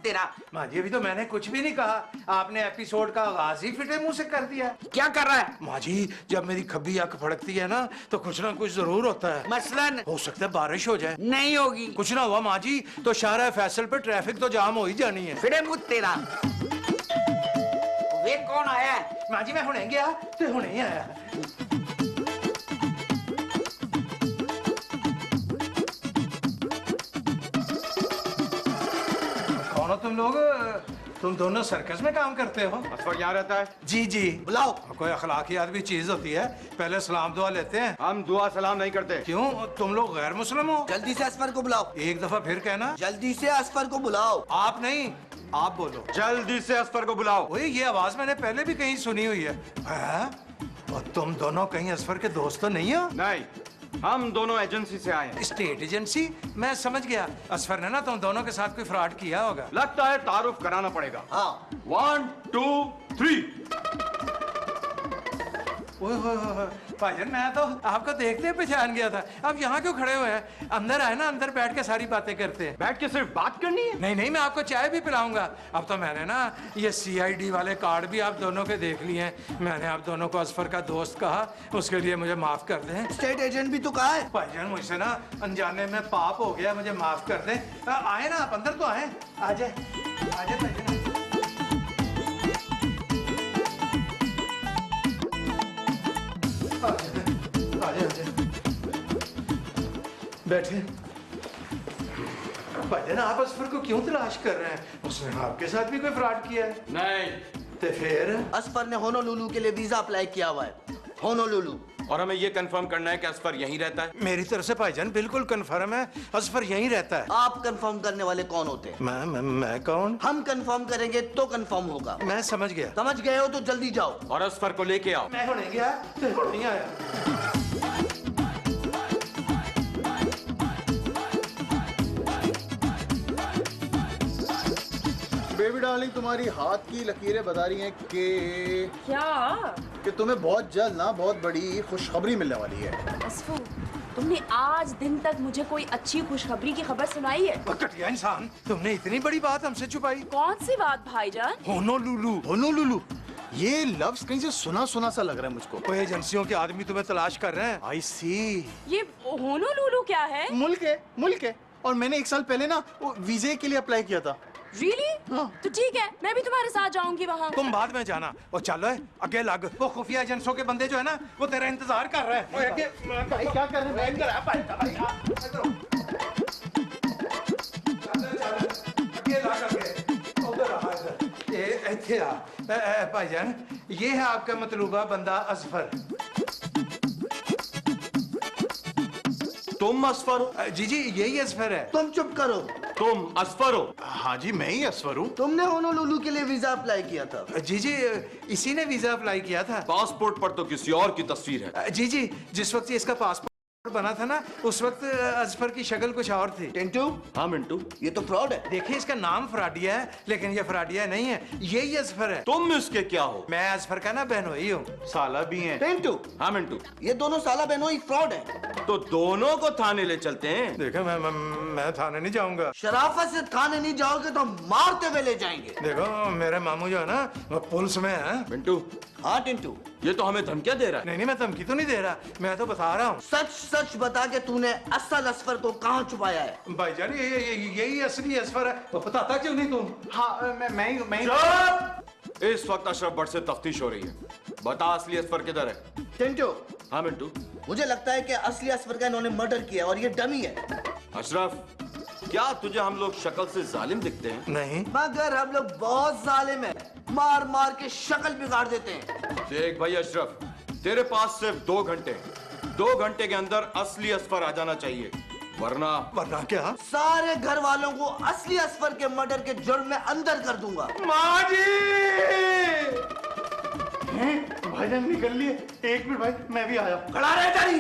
तेरा। माँ जी अभी तो मैंने कुछ भी नहीं कहा, आपने एपिसोड का आगाज ही फिटे मुंह से कर दिया। क्या कर रहा है? माँ जी जब मेरी खब्बी आंख फड़कती है ना तो कुछ ना कुछ जरूर होता है। मसलन? हो सकता है बारिश हो जाए। नहीं होगी। कुछ ना हुआ माँ जी तो शाहरा फैसल पे ट्रैफिक तो जाम हो ही जानी है। फिरे मुझ तेरा। वे कौन आया है? माँ जी मैं हुणे गया तो हुणे ही आया। कौन हो तुम लोग? तुम दोनों सर्कस में काम करते हो? असफर यहाँ रहता है। जी जी। बुलाओ। कोई अखलाकियात भी चीज होती है, पहले सलाम दुआ लेते हैं। हम दुआ सलाम नहीं करते। क्यों तुम लोग गैर मुस्लिम हो? जल्दी से असफर को बुलाओ। एक दफा फिर कहना। जल्दी से असफर को बुलाओ। आप नहीं, आप बोलो। जल्दी से असफर को बुलाओ। ओए ये आवाज मैंने पहले भी कहीं सुनी हुई है। हैं? और तुम दोनों कहीं असफर के दोस्त तो नहीं हो? नहीं, हम दोनों एजेंसी से आए हैं। State agency? मैं समझ गया, असफर ने ना तुम दोनों के साथ कोई फ्रॉड किया होगा। लगता है तारुफ कराना पड़ेगा। हाँ। 1 2 3। ओए होए होए, भाईजान मैं तो आपको देखते ही पहचान गया था। आप यहाँ क्यों खड़े हुए हैं? अंदर आए ना, अंदर बैठ के सारी बातें करते हैं। बैठ के सिर्फ बात करनी है? नहीं नहीं मैं आपको चाय भी पिलाऊंगा। अब तो मैंने ना ये CID वाले कार्ड भी आप दोनों के देख लिए हैं। मैंने आप दोनों को असफर का दोस्त कहा, उसके लिए मुझे माफ कर दें। स्टेट एजेंट भी तो कहा है। भाईजान मुझसे ना अनजाने में पाप हो गया, मुझे माफ कर दें। आए ना आप अंदर तो आए। आ जाए भाईजान। बैठे। भाईजान आप असफर को क्यों तलाश कर रहे हैं? उसने आपके साथ भी कोई फ्रॉड किया है? नहीं। तो फिर? असफर ने होनोलुलु के लिए वीजा अप्लाई किया हुआ है। होनोलुलु। और हमें ये कंफर्म करना है कि असफर यहीं रहता है। मेरी तरफ से भाईजान बिल्कुल कंफर्म है, असफर यहीं रहता है। आप कंफर्म करने वाले कौन होते हैं? मैं कौन? हम कंफर्म करेंगे तो कंफर्म होगा। मैं समझ गया। समझ गए हो तो जल्दी जाओ। और असफर को लेके आओ। मैं होने गया तो नहीं आया। बेबी डार्लिंग तुम्हारी हाथ की लकीरें बता रही हैं कि तुम्हें बहुत जल्द ना बहुत बड़ी खुशखबरी मिलने वाली है। असफू, तुमने आज दिन तक मुझे कोई अच्छी खुशखबरी की खबर सुनाई है? घटिया इंसान, तुमने इतनी बड़ी बात हमसे छुपाई। कौन सी बात भाईजान? होनोलुलु। होनोलुलु, ये लफ्ज कहीं से सुना सुना सा लग रहा है मुझको। कोई एजेंसियों के आदमी तुम्हें तलाश कर रहे हैं। आई सी। ये होनोलुलु क्या है? मुल्क है। और मैंने 1 साल पहले ना वो वीजे के लिए अप्लाई किया था। रियली? हाँ। तो ठीक है, मैं भी तुम्हारे साथ जाऊंगी वहाँ। तुम बाद में जाना और चलो आगे लग। वो खुफिया एजेंसियों के बंदे जो है ना वो तेरा इंतजार कर रहे हैं। भाई क्या कर रहे हैं? भाईजान ये है आपका मतलूबा बंदा असफर। तुम असफर हो? जी जी यही असफर है। तुम चुप करो। तुम असफर हो? हाँ जी मैं ही असफर हूँ। तुमने होनोलुलु के लिए वीजा अप्लाई किया था। जी जी इसी ने वीजा अप्लाई किया था। पासपोर्ट पर तो किसी और की तस्वीर है। जी जी जिस वक्त इसका पासपोर्ट बना था ना उस वक्त असफर की शक्ल कुछ और थी। टिंटू, हाँ मिंटू। ये तो फ्रॉड है। देखिए इसका नाम फ्राडिया है लेकिन ये फ्राडिया नहीं है, यही असफर है। तुम इसके क्या हो? मैं असफर का ना बहनोई हूँ। साला भी हैं। टिंटू, हाँ मिंटू। ये दोनों साला बहनों ही फ्रॉड है। तो दोनों को थाने ले चलते हैं। देखो मैं थाने नहीं जाऊंगा। शराफत से थाने नहीं जाओगे तो हम मारते हुए ले जाएंगे। देखो मेरे मामू जो है ना वो पुलिस में है। मिंटू, हाँ टिंटू, ये तो हमें धमकियां दे रहा है। नहीं मैं धमकी तो नहीं दे रहा, मैं तो बता रहा हूँ। सच सच बता के तूने असल असफर को कहाँ छुपाया है? भाईजान यही असली असफर है। वो बताता क्यों नहीं तुम? हाँ मैं ही। चुप! इस वक्त अशरफ बट से तफ्तीश हो रही है। बता असली असफर किधर है? टिंटू, हाँ मिंटू। मुझे लगता है कि असली असफर का इन्होंने मर्डर किया और ये डमी है। अशरफ, क्या तुझे हम लोग शक्ल से जालिम दिखते हैं? नहीं। मगर हम लोग बहुत जालिम है, मार मार के शक्ल बिगाड़ देते हैं। देख भाई अशरफ, तेरे पास सिर्फ 2 घंटे हैं। 2 घंटे के अंदर असली असफर आ जाना चाहिए, वरना क्या? सारे घर वालों को असली असफर के मर्डर के जुर्म में अंदर कर दूंगा। माँ जी! भाईजान निकल लिए। 1 मिनट भाई मैं भी आया। खड़ा रहे जारी।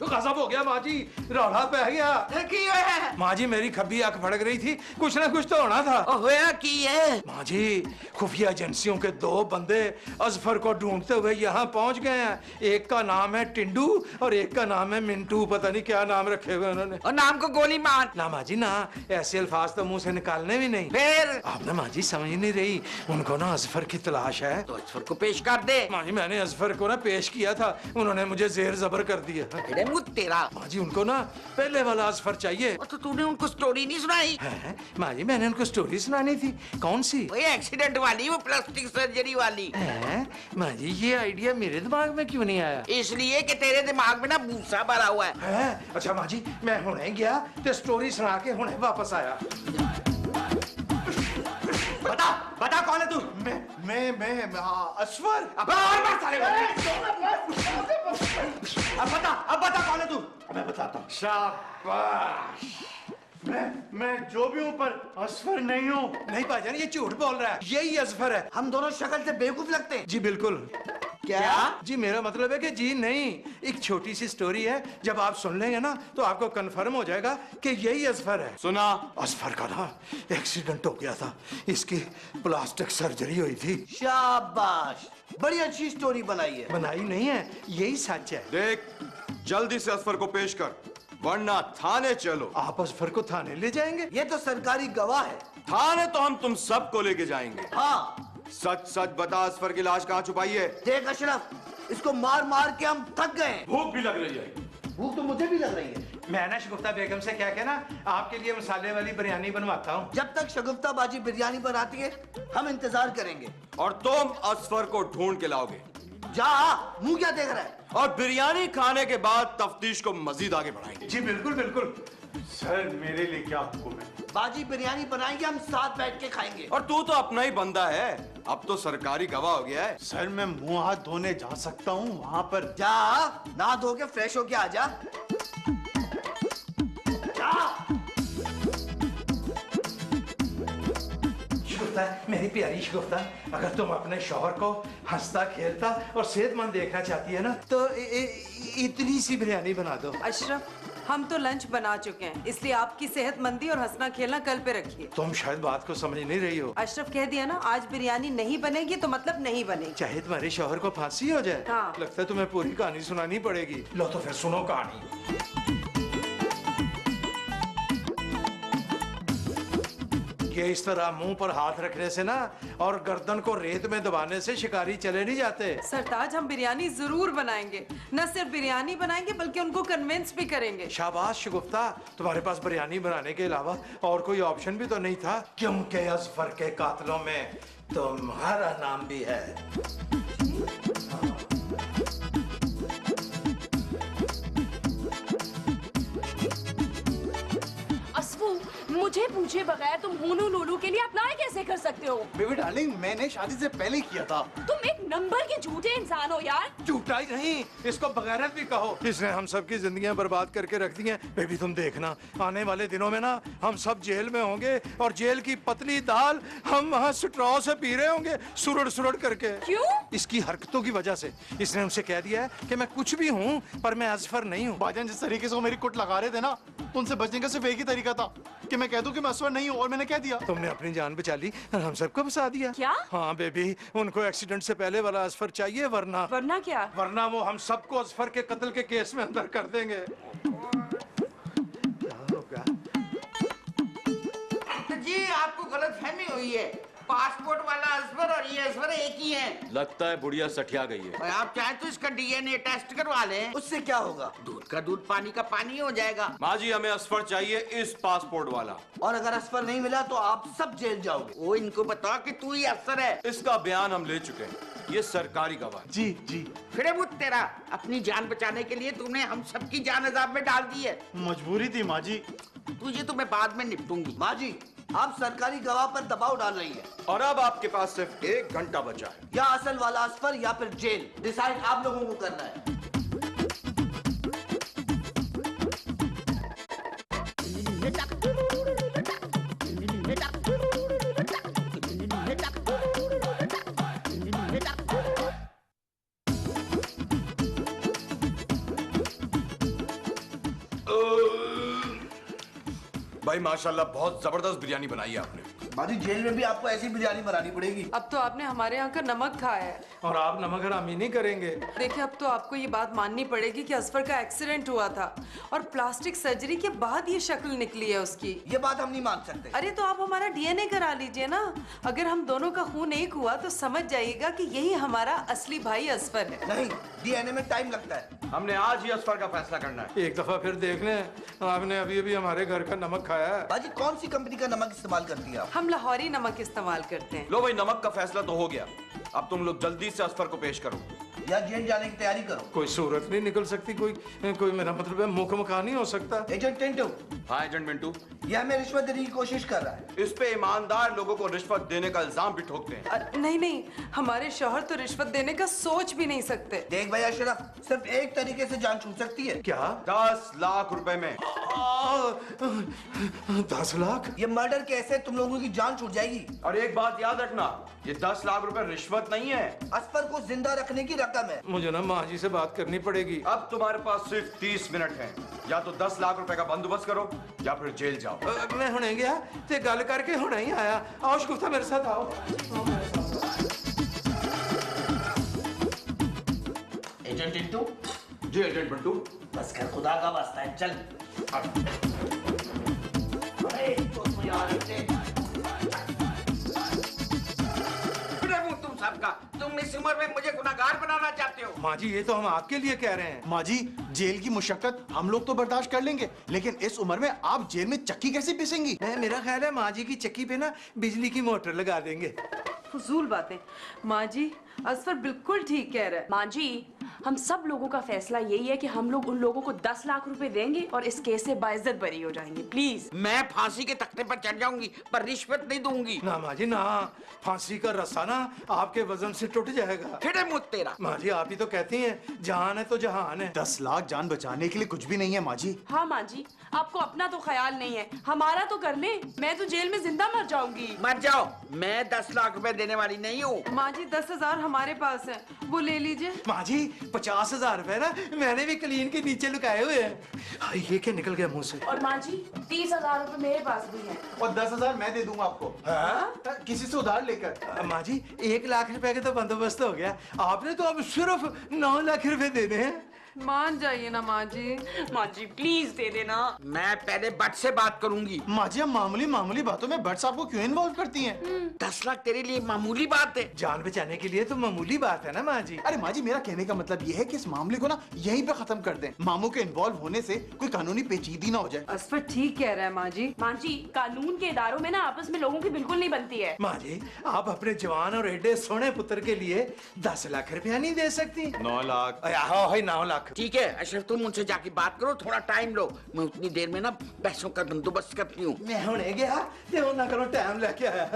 गजब हो गया माँ जी, रौला पै गया। देखिए माँ जी मेरी खब्बी आंख भड़क रही थी, कुछ ना कुछ तो होना था। होया की है? माँ जी खुफिया एजेंसियों के 2 बंदे अजफर को ढूंढते हुए यहाँ पहुँच गए हैं। एक का नाम है टिंडू और एक का नाम है मिंटू, पता नहीं क्या नाम रखे हुए उन्होंने। और नाम को गोली मार। ना माँ जी ना, ऐसे अल्फाज तो मुंह से निकालने भी नहीं। फिर आप ना माँ जी समझ नहीं रही, उनको ना अजफर की तलाश है। तो अजफर को पेश कर दे। माँ जी मैंने अजफर को ना पेश किया था, उन्होंने मुझे जेर जबर कर दिया। अरे मुझ तेरा। माँ जी उनको ना पहले वाला अजफर चाहिए। तो तूने उनको स्टोरी नहीं सुनाई? है माँ जी मैंने उनको स्टोरी सुनानी थी। कौन सी? वही एक्सीडेंट वाली, वो प्लास्टिक सर्जरी वाली। है माँ जी ये आइडिया मेरे दिमाग में क्यों नहीं आया? इसलिए कि तेरे दिमाग में ना भूसा भरा हुआ है। है अच्छा माँ जी मैं हुने गया ते स्टोरी सुना के हुने वापस आया। बता बता कौन है तू? मैं अश्वर। अब बता कौन है तू? मैं बताता हूँ। शाबाश। मैं जो भी हूँ पर अश्वर नहीं हूँ। नहीं भाईजान ये झूठ बोल रहा है, यही अजफर है। हम दोनों शक्ल से बेवकूफ लगते हैं। जी बिल्कुल। क्या? जी मेरा मतलब है कि जी नहीं, एक छोटी सी स्टोरी है, जब आप सुन लेंगे ना तो आपको कंफर्म हो जाएगा कि यही अजफर है। सुना? अजफर का ना एक्सीडेंट हो गया था, इसकी प्लास्टिक सर्जरी हुई थी। शाबाश, बड़ी अच्छी स्टोरी बनाई है। बनाई नहीं है, यही सच है। देख जल्दी से अजफर को पेश कर, वरना थाने चलो। आप अजफर को थाने ले जाएंगे? ये तो सरकारी गवाह है। थाने तो हम तुम सबको लेके जाएंगे। हाँ सच सच बता, अजफर की लाश कहाँ छुपाई है? देख अशरफ, इसको मार मार के हम थक गए हैं। भूख भी लग रही है। भूख तो मुझे भी लग रही है। मैं ना शगुफ्ता बेगम से क्या कहना, आपके लिए मसाले वाली बिरयानी बनवाता हूँ। जब तक शगुफ्ता बाजी बिरयानी बनाती है हम इंतजार करेंगे। और तुम अजफर को ढूंढ के लाओगे। जा, मुंह क्या देख रहा है? और बिरयानी खाने के बाद तफ्तीश को मजीद आगे बढ़ाएंगे। जी बिल्कुल बिल्कुल। सर मेरे लिए क्या हुक्म है? बाजी बिरयानी बनाएंगे, हम साथ बैठ के खाएंगे। और तू तो अपना ही बंदा है, अब तो सरकारी गवाह हो गया है। सर मैं मुंह हाथ धोने जा सकता हूँ वहाँ पर? जा, नहा धो के फ्रेश होके आ जा। जा। शगुफ्ता मेरी प्यारी शगुफ्ता, अगर तुम अपने शौहर को हंसता खेलता और सेहतमंद देखना चाहती है ना तो इतनी सी बिरयानी बना दो। अशरफ हम तो लंच बना चुके हैं, इसलिए आपकी सेहतमंदी और हंसना खेलना कल पे रखिए। तुम शायद बात को समझ नहीं रही हो। अशरफ कह दिया ना, आज बिरयानी नहीं बनेगी तो मतलब नहीं बनेगी। चाहे तुम्हारे शौहर को फांसी हो जाए। हाँ। लगता है तुम्हें पूरी कहानी सुनानी पड़ेगी। लो तो फिर सुनो कहानी। ये इस तरह मुंह पर हाथ रखने से ना और गर्दन को रेत में दबाने से शिकारी चले नहीं जाते। सरताज हम बिरयानी जरूर बनाएंगे, न सिर्फ बिरयानी बनाएंगे बल्कि उनको कन्विंस भी करेंगे। शाबाश शगुफ्ता, तुम्हारे पास बिरयानी बनाने के अलावा और कोई ऑप्शन भी तो नहीं था, क्योंकि अजफर के कातलों में तुम्हारा नाम भी है। असफू, मुझे पूछे बगैर तुम हुनू लूलू के लिए अप्लाई कैसे कर सकते हो? बेबी डार्लिंग मैंने शादी से पहले किया था। तुम एक नंबर के झूठे इंसान हो यार। झूठा ही नहीं, इसको बगैरत भी कहो। इसने हम सब की जिंदगियां बर्बाद करके रख दी हैं। बेबी तुम देखना, आने वाले दिनों में ना हम सब जेल में होंगे और जेल की पतली दाल हम वहाँ स्ट्रॉ से पी रहे होंगे, सुरड़ सुरड़ करके। क्यों? इसकी हरकतों की वजह से। इसने हमसे कह दिया है कि मैं कुछ भी हूँ पर मैं अजफर नहीं हूँ। भाईजान जिस तरीके से वो मेरी कुट लगा रहे थे ना, तो उनसे बचने का सिर्फ एक ही तरीका था कि मैं कह दूं कि मैं अश्वर नहीं हूँ, और मैंने कह दिया। तुमने अपनी जान बचा ली और हम सबको फंसा दिया। क्या? हाँ बेबी, उनको एक्सीडेंट से पहले वाला अजफर चाहिए, वरना क्या? वरना वो हम सबको अजफर के कत्ल के केस में अंदर कर देंगे। क्या होगा? तो जी आपको गलतफहमी हुई है। पासपोर्ट वाला अजफर और ये अजफर एक ही हैं। लगता है बुढ़िया सठिया गई है। और आप चाहें तो इसका डीएनए टेस्ट करवा लें, उससे क्या होगा? दूध का दूध, पानी का पानी हो जाएगा। माँ जी हमें अजफर चाहिए, इस पासपोर्ट वाला। और अगर अजफर नहीं मिला तो आप सब जेल जाओगे। वो इनको बता कि तू ही अफसर है। इसका बयान हम ले चुके हैं, ये सरकारी गवाह। जी जी। फिर वो तेरा अपनी जान बचाने के लिए तूने हम सबकी जान अजाब में डाल दी है। मजबूरी थी माँ जी। तुझे तो मैं बाद में निपटूंगी। माँ जी आप सरकारी गवाह पर दबाव डाल रही है। और अब आपके पास सिर्फ 1 घंटा बचा है। या असल वाला अजफर या फिर जेल, डिसाइड आप लोगों को करना है। भाई माशाल्लाह बहुत जबरदस्त बिरयानी बनाई है आपने। बाजी जेल में भी आपको ऐसी बिरयानी बनानी पड़ेगी। अब तो आपने हमारे यहाँ का नमक खाया है। और आप नमक हरामी नहीं करेंगे। देखिए अब तो आपको ये बात माननी पड़ेगी कि असफर का एक्सीडेंट हुआ था और प्लास्टिक सर्जरी के बाद ये शक्ल निकली है उसकी। ये बात हम नहीं मान सकते। अरे तो आप हमारा डीएनए करा लीजिए ना। अगर हम दोनों का खून एक हुआ तो समझ जाइएगा कि यही हमारा असली भाई असफर है। नहीं, डीएनए में टाइम लगता है। हमने आज ही असफर का फैसला करना है। एक दफा फिर देख लें, आपने अभी अभी हमारे घर का नमक खाया है। बाजी कौन सी कंपनी का नमक इस्तेमाल करती है आप? हम लाहौरी नमक इस्तेमाल करते हैं। लो भाई नमक का फैसला तो हो गया, अब तुम लोग जल्दी से असफर को पेश करो। या जेल जाने की तैयारी करो। कोई सूरत नहीं निकल सकती, कोई मेरा मतलब है मुखा नहीं हो सकता। एजेंट टिंटू, हाँ एजेंट मिंटू, ये हमें रिश्वत देने की कोशिश कर रहा है। इस पे ईमानदार लोगों को रिश्वत देने का इल्जाम भी ठोकते हैं। नहीं नहीं, हमारे शौहर तो रिश्वत देने का सोच भी नहीं सकते। देख भाई अशरफ, सिर्फ एक तरीके से जान छूट सकती है। क्या? 10 लाख रुपए में। 10 लाख? ये मर्डर केस है, तुम लोगों की जान छूट जाएगी। और एक बात याद रखना, ये 10 लाख रुपए रिश्वत नहीं है, असफर को जिंदा रखने की रकम है। मुझे ना माँ जी से बात करनी पड़ेगी। अब तुम्हारे पास सिर्फ 30 मिनट हैं, या तो 10 लाख रुपए का बंदोबस्त करो या फिर जेल जाओ। मैं हुणे गया ते गल करके हुणे ही आया। आओ शगुफ्ता मेरे साथ आओ। एजेंट टिंटू, जी एजेंट मिंटू। बस कर, खुदा का वास्ता है, चल। अरे तो यार तुम सबका, तुम इस उम्र में मुझे गुनहगार बनाना चाहते हो। माँ जी ये तो हम आपके लिए कह रहे हैं। माँ जी, जेल की मुशक्कत हम लोग तो बर्दाश्त कर लेंगे, लेकिन इस उम्र में आप जेल में चक्की कैसे पीसेंगी? मेरा ख्याल है माँ जी की चक्की पे ना बिजली की मोटर लगा देंगे। फजूल बातें। माँ जी, असफर बिल्कुल ठीक कह रहा है। माँ जी, हम सब लोगों का फैसला यही है कि हम लोग उन लोगों को 10 लाख रुपए देंगे और इस केस से बाइज्जत बरी हो जाएंगे। प्लीज। मैं फांसी के तख्ते पर चढ़ जाऊंगी पर रिश्वत नहीं दूंगी। ना माँ जी ना, फांसी का रस्सा ना आपके वजन से टूट जाएगा। फिर मुझ तेरा। माँ जी आप ही तो कहती हैं जहान है तो जहान है। 10 लाख जान बचाने के लिए कुछ भी नहीं है माँ जी। हाँ माँ जी, आपको अपना तो ख्याल नहीं है, हमारा तो कर ले। मैं तो जेल में जिंदा मर जाऊंगी। मर जाओ, मैं 10 लाख रुपए देने वाली नहीं हूँ। माँ जी 10,000 हमारे पास है, वो ले लीजिए। माँ जी 50,000 रुपए ना मैंने भी क्लीन के नीचे लुकाए हुए हैं। हाँ, ये क्या निकल गया मुंह से? और माँ जी 30,000 रुपए मेरे पास भी है। और 10,000 मैं दे दूंगा आपको। हाँ? किसी से उधार लेकर। माँ जी 1 लाख रुपए का तो बंदोबस्त हो गया, आपने तो अब सिर्फ 9 लाख रुपए देने हैं। मान जाइए ना माँ जी। माँ जी प्लीज दे देना। मैं पहले बट से बात करूंगी। माँ जी, हम मामूली बातों में भट्ट साहब को क्यों इन्वॉल्व करती हैं? 10 लाख तेरे लिए मामूली बात है। जान बचाने के लिए तो मामूली बात है ना माँ जी। अरे माँ जी, मेरा कहने का मतलब ये है कि इस मामले को ना यहीं पे खत्म कर दें। मामू के इन्वॉल्व होने से कोई कानूनी पेचीदगी ना हो जाए। असफर ठीक कह रहा है माँ जी। माँ जी, कानून के इदारों में ना आपस में लोगों की बिल्कुल नहीं बनती है। माँ जी आप अपने जवान और एडे सोने पुत्र के लिए 10 लाख रुपया नहीं दे सकती? 9 लाख। हाँ 9 लाख। ठीक है अशरफ, तुम उनसे जाके बात करो, थोड़ा टाइम लो। मैं उतनी देर में ना पैसों का बंदोबस्त करती हूँ। मैं हुणे गया ते उन्ना करो टाइम लेके आया।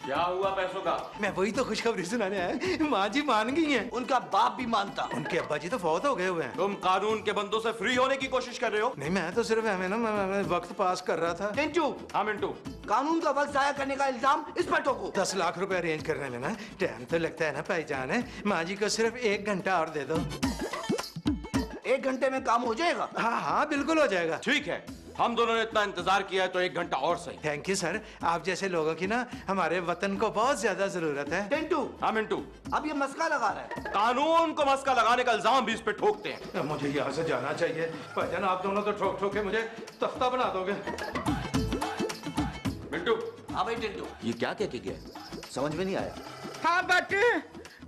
क्या हुआ पैसों का? मैं वही तो खुशखबरी सुनाने आया। माँ जी मान गई हैं। उनका बाप भी मानता। उनके अब्बा जी तो फौत हो गए हुए हैं। तुम कानून के बंदों से फ्री होने की कोशिश कर रहे हो? नहीं मैं तो सिर्फ मैं वक्त पास कर रहा था। टिंटू, हाँ मिंटू। कानून का वक्त जाया करने का इल्जाम इस पर ठोको। 10 लाख रुपए अरेंज करने में ना टाइम तो लगता है ना भाईजान है। माँ जी को सिर्फ 1 घंटा और दे दो। 1 घंटे में काम हो जाएगा? हाँ बिल्कुल हो जाएगा। ठीक है, हम दोनों ने इतना इंतजार किया है तो 1 घंटा और सही। थैंक यू सर, आप जैसे लोगों की ना हमारे वतन को बहुत ज्यादा जरूरत है। टिंटू, हाँ मिंटू। अब ये मस्का लगा रहा है। कानून को मस्का लगाने का इल्जाम भी इस पे ठोकते हैं। मुझे यहाँ से जाना चाहिए। भाईजान आप दोनों तो ठोक ठोक के मुझे तख्ता बना दोगे। मिंटू, हाँ भाई टिंटू, ये क्या कहती गया? समझ में नहीं आया। हाँ बट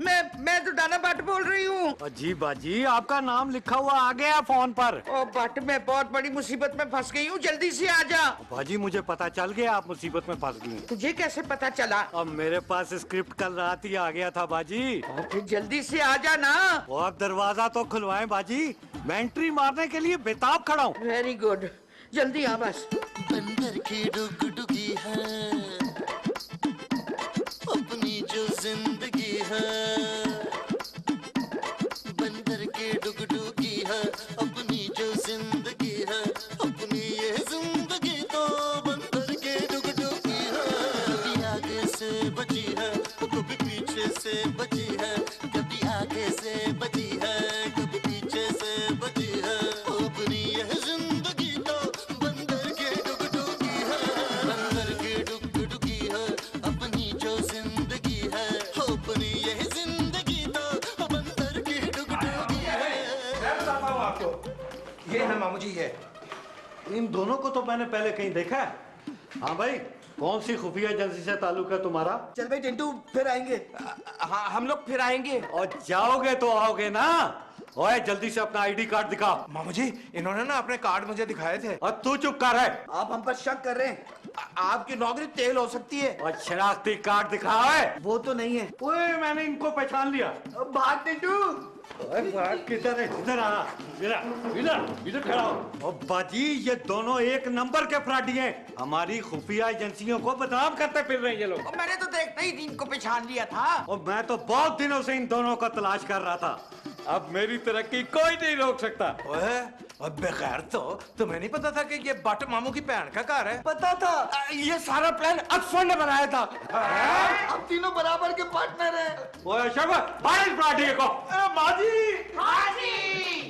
मैं तो दाना बट बोल रही हूँ। जी बाजी, आपका नाम लिखा हुआ आ गया फोन पर। ओ बट, मैं बहुत बड़ी मुसीबत में फंस गई हूँ, जल्दी से आ जा। बाजी मुझे पता चल गया आप मुसीबत में फंस गई हैं। तुझे कैसे पता चला? अब मेरे पास स्क्रिप्ट कल रात ही आ गया था बाजी। फिर जल्दी से आ जा ना। वो आप दरवाजा तो खुलवाएं बाजी, मैं एंट्री मारने के लिए बेताब खड़ा हूँ। वेरी गुड, जल्दी आ बस। बंदर की डुगडुगी है अपनी जो जिंदगी है, बंदर की डुगडुगी है अपनी जो जिंदगी है, अपनी ये जिंदगी तो बंदर की डुगडुगी है। से बजी है, कभी आगे से बजी है, कभी पीछे से बजी है। अपनी यह जिंदगी तो बंदर की डुगडुगी है, बंदर की डुगडुगी है अपनी जो जिंदगी है। अपनी यह जिंदगी तो बंदर की डुगडुगी है। मैं बताता हूँ आपको, ये है मामू जी, ये इन दोनों को तो मैंने पहले कहीं देखा है। हाँ भाई, कौन सी खुफिया एजेंसी से ताल्लुक है तुम्हारा? चल भाई टिंटू, फिर आएंगे। हाँ हम लोग फिर आएंगे। और जाओगे तो आओगे ना। ओए जल्दी से अपना आईडी कार्ड दिखा। मामू जी, इन्होंने ना अपने कार्ड मुझे दिखाए थे। और तू चुप कर है। आप हम पर शक कर रहे हैं। आपकी नौकरी तेल हो सकती है। और शनाख्ती कार्ड दिखा है। वो तो नहीं है। ओए मैंने इनको पहचान लिया। भाग टिंटू। ओए भाग किधर है? इधर आ। इधर खड़ा हो। और बाजी, ये दोनों एक नंबर के फ्रॉडी हैं। हमारी खुफिया एजेंसियों को बदनाम करते फिर रहे हैं ये लोग। और मैंने तो देखते ही इनको पहचान लिया था। और मैं तो बहुत दिनों से इन दोनों को तलाश कर रहा था। अब मेरी तरक्की कोई नहीं रोक सकता। ओए, अब बगैर तो तुम्हें नहीं पता था कि ये बट मामू की बहन का घर है? पता था। ये सारा प्लान अक्सर ने बनाया था। अब तीनों बराबर के पार्टनर हैं। ओए शबर, बारिश फ्रॉडी को। माजी, हाजी